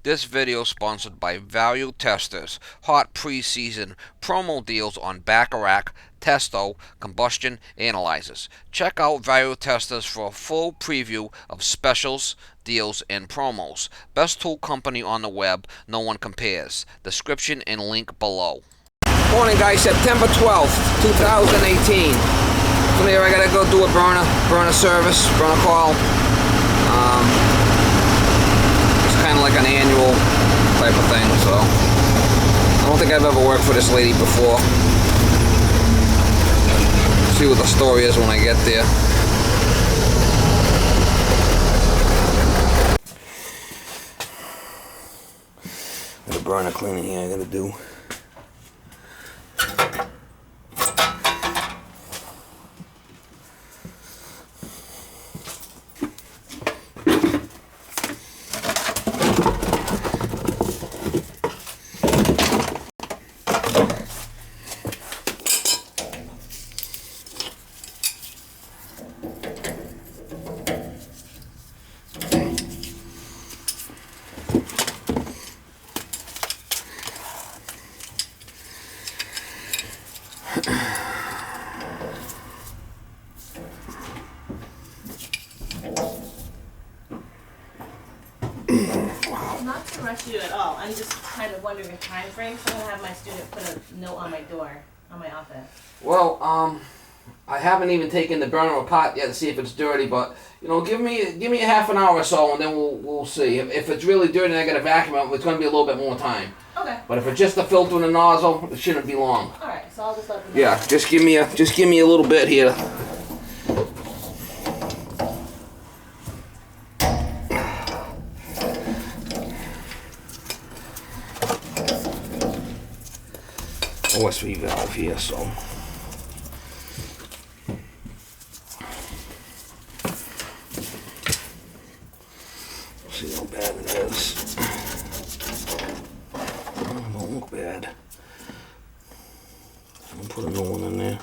This video is sponsored by Value Testers. Hot preseason promo deals on Bacharach, Testo, combustion analyzers. Check out Value Testers for a full preview of specials, deals, and promos. Best tool company on the web, no one compares. Description and link below. Morning guys, September 12th, 2018. From here I gotta go do a burner service, burner call. It's kind of like an annual type of thing, so I don't think I've ever worked for this lady before. See what the story is when I get there. Got a burner cleaning here I gotta do. Not to rush you at all. I'm just kind of wondering a time frame, so I'm gonna have my student put a note on my door, on my office. Well, I haven't even taken the burner apart yet to see if it's dirty, but you know, give me a half an hour or so, and then we'll see. If it's really dirty and I got to vacuum it, it's going to be a little bit more time. Okay. But if it's just the filter and the nozzle, it shouldn't be long. All right. So I'll just let them know. Yeah, just give me a little bit here. OSV valve here, so. See how bad it is. Oh, don't look bad. I'll put a new one in there.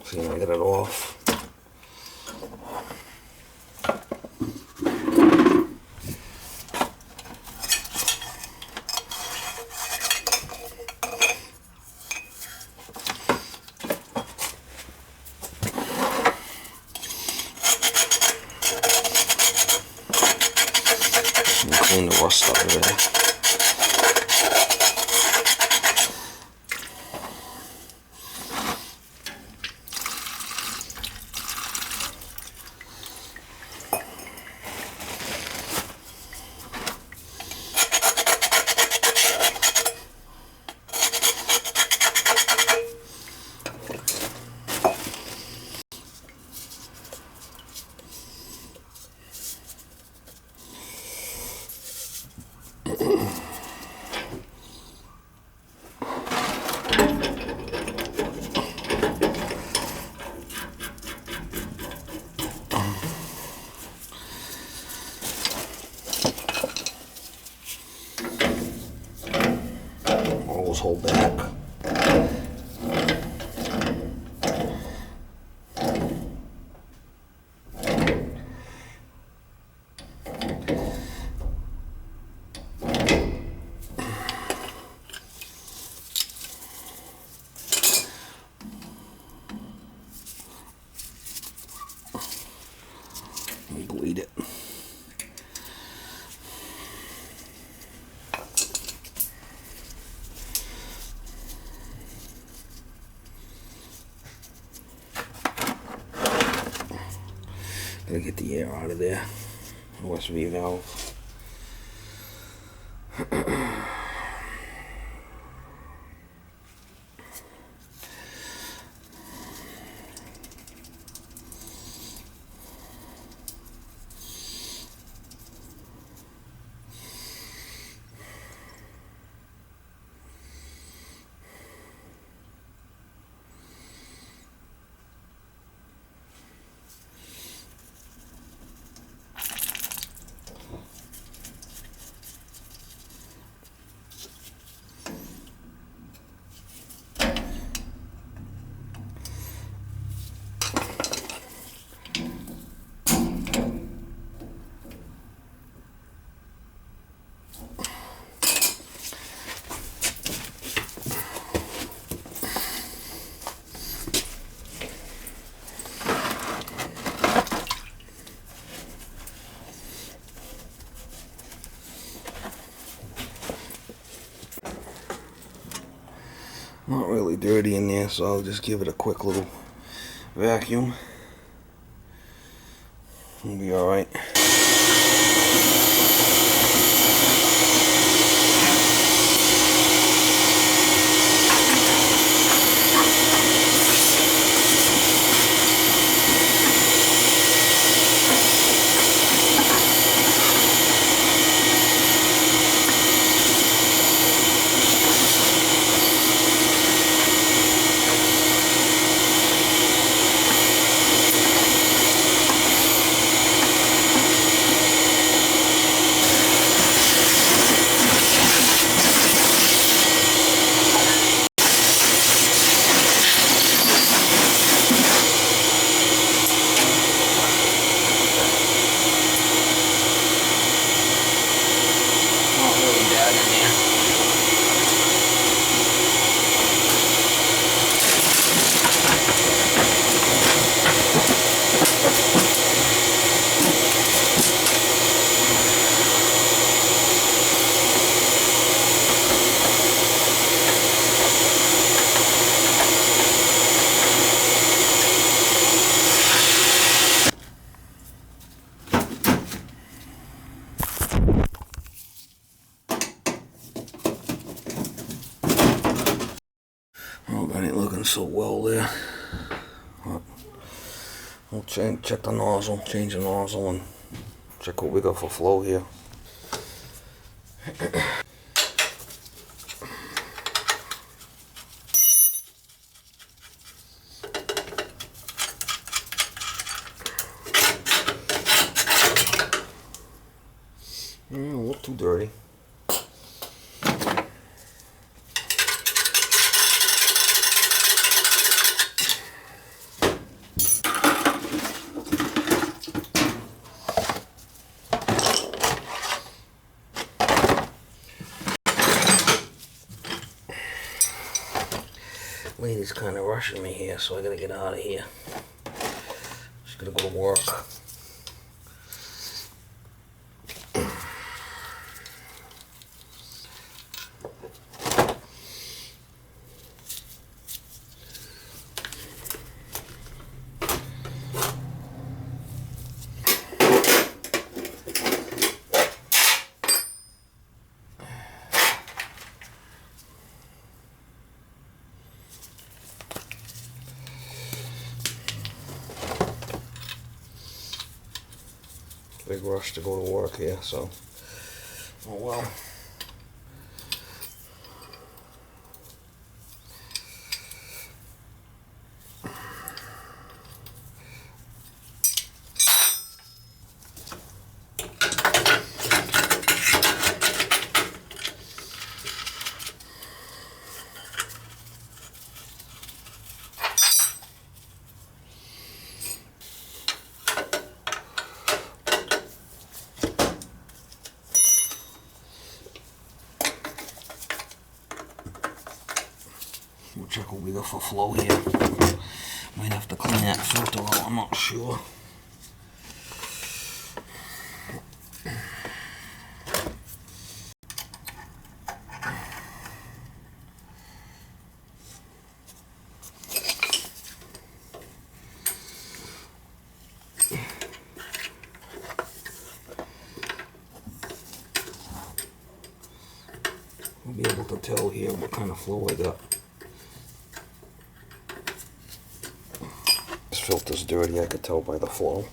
See, I get it off. Clean the rust out of there. Always hold back. Bleed it. Gotta get the air out of there. OSV valve. really dirty in there, so I'll just give it a quick little vacuum. It'll be alright. Oh, that ain't looking so well there. We'll check the nozzle, change the nozzle, and check what we got for flow here. Don't look too dirty. Lady's kind of rushing me here, so I gotta get out of here. She's gonna go to work. Big rush to go to work here, so oh well. We'll check what we got for flow here. Might have to clean that filter out, I'm not sure. We'll be able to tell here what kind of flow I got. This filter's dirty, I could tell by the flow.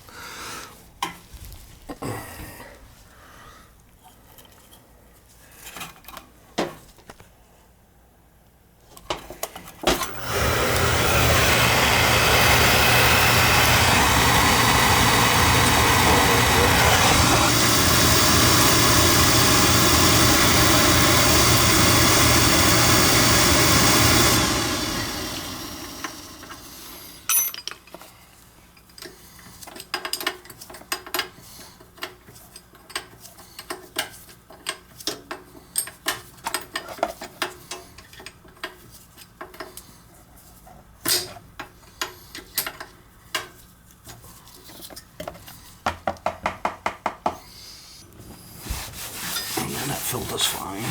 That filter's fine.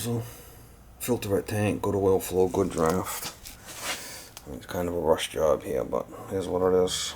so filter at tank, good oil flow, good draft. It's kind of a rush job here, but here's what it is.